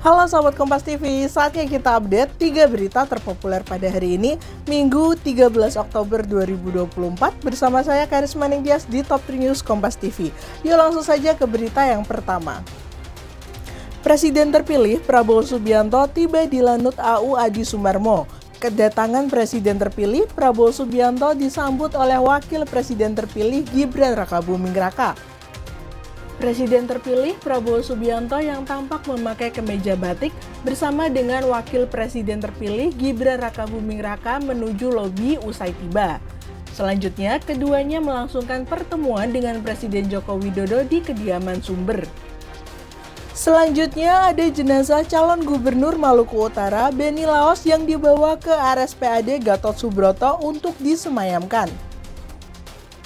Halo Sobat Kompas TV, saatnya kita update 3 berita terpopuler pada hari ini, Minggu 13 Oktober 2024 bersama saya Karisma Ningtyas di Top 3 News Kompas TV. Yuk langsung saja ke berita yang pertama. Presiden terpilih Prabowo Subianto tiba di Lanut AU Adi Sumarmo. Kedatangan Presiden terpilih Prabowo Subianto disambut oleh Wakil Presiden terpilih Gibran Rakabuming Raka. Presiden terpilih Prabowo Subianto yang tampak memakai kemeja batik bersama dengan Wakil Presiden terpilih Gibran Rakabuming Raka menuju lobi usai tiba. Selanjutnya, keduanya melangsungkan pertemuan dengan Presiden Joko Widodo di kediaman Sumber. Selanjutnya, ada jenazah calon Gubernur Maluku Utara Benny Laos yang dibawa ke RSPAD Gatot Subroto untuk disemayamkan.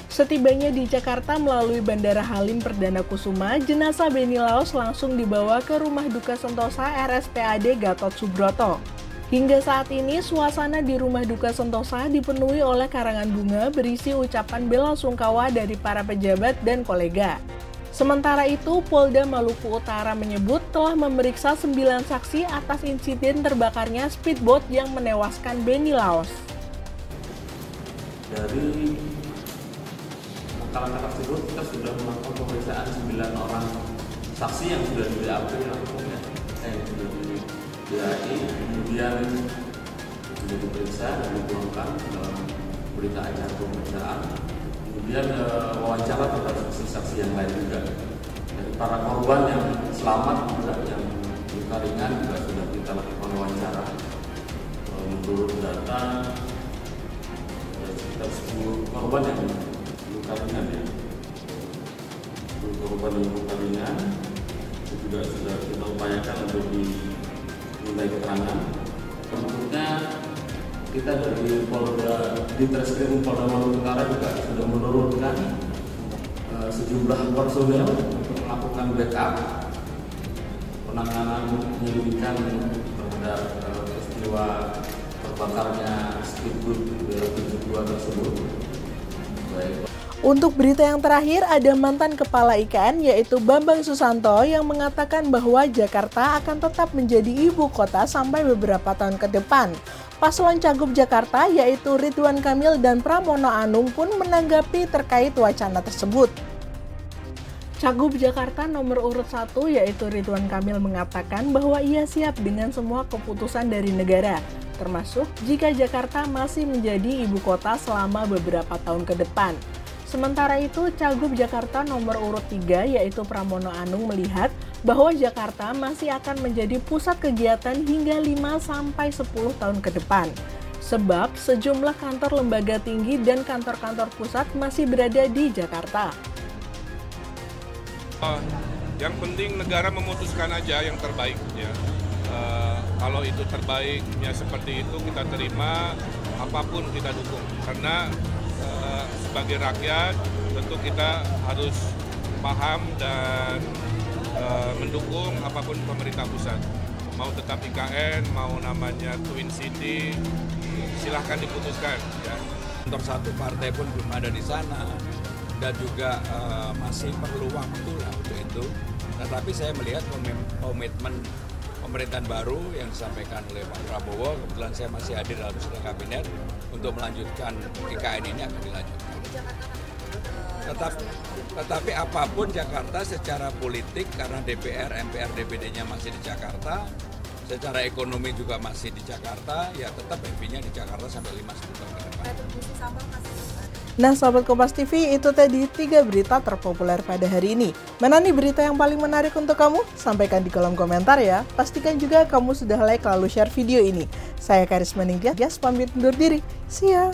Setibanya di Jakarta melalui Bandara Halim Perdana Kusuma, jenazah Benny Laos langsung dibawa ke Rumah Duka Sentosa RSPAD Gatot Subroto. Hingga saat ini, suasana di Rumah Duka Sentosa dipenuhi oleh karangan bunga berisi ucapan bela sungkawa dari para pejabat dan kolega. Sementara itu, Polda Maluku Utara menyebut telah memeriksa 9 saksi atas insiden terbakarnya speedboat yang menewaskan Benny Laos. Dari langkah-langkah tersebut kita sudah melakukan pemeriksaan 9 orang saksi yang sudah di BAP langsung ya, sudah di BAI, kemudian sudah diperiksa dan dituangkan dalam berita acara pemeriksaan, kemudian wawancara terhadap saksi-saksi yang lain juga. Dari para korban yang selamat juga, yang luka ringan juga sudah kita lakukan wawancara. Menurut data sekitar 10 korban yang luka ringan ya, korban yang luka ringan itu juga sudah kita upayakan untuk dimintai keterangan. Tentunya kita dari Polda di Treskrim Polda Maluku Utara juga sudah menurunkan sejumlah personel untuk melakukan backup penanganan penyelidikan terhadap peristiwa terbakarnya speedboat 72 tersebut. Untuk berita yang terakhir, ada mantan Kepala IKN yaitu Bambang Susanto yang mengatakan bahwa Jakarta akan tetap menjadi ibu kota sampai beberapa tahun ke depan. Paslon Cagup Jakarta yaitu Ridwan Kamil dan Pramono Anung pun menanggapi terkait wacana tersebut. Cagup Jakarta nomor urut 1 yaitu Ridwan Kamil mengatakan bahwa ia siap dengan semua keputusan dari negara, termasuk jika Jakarta masih menjadi ibu kota selama beberapa tahun ke depan. Sementara itu, Cagup Jakarta nomor urut 3 yaitu Pramono Anung melihat bahwa Jakarta masih akan menjadi pusat kegiatan hingga 5-10 tahun ke depan. Sebab sejumlah kantor lembaga tinggi dan kantor-kantor pusat masih berada di Jakarta. Yang penting negara memutuskan aja yang terbaik ya. Kalau itu terbaiknya seperti itu kita terima, apapun kita dukung. Karena sebagai rakyat tentu kita harus paham dan mendukung apapun pemerintah pusat. Mau tetap IKN, mau namanya Twin City, silahkan diputuskan ya. Kantor satu partai pun belum ada di sana dan juga masih perlu waktu lah untuk itu. Tetapi saya melihat komitmen pemerintahan baru yang disampaikan oleh Pak Prabowo, kebetulan saya masih hadir dalam sidang kabinet untuk melanjutkan IKN ini akan dilanjutkan. Tetapi apapun Jakarta secara politik karena DPR, MPR, DPD-nya masih di Jakarta, secara ekonomi juga masih di Jakarta, ya tetap MP-nya di Jakarta sampai 5-10 tahun ke depan. Nah Sobat Kompas TV, itu tadi 3 berita terpopuler pada hari ini. Mana nih berita yang paling menarik untuk kamu? Sampaikan di kolom komentar ya. Pastikan juga kamu sudah like lalu share video ini. Saya Karisma Ningtyas, pamit undur diri. See ya!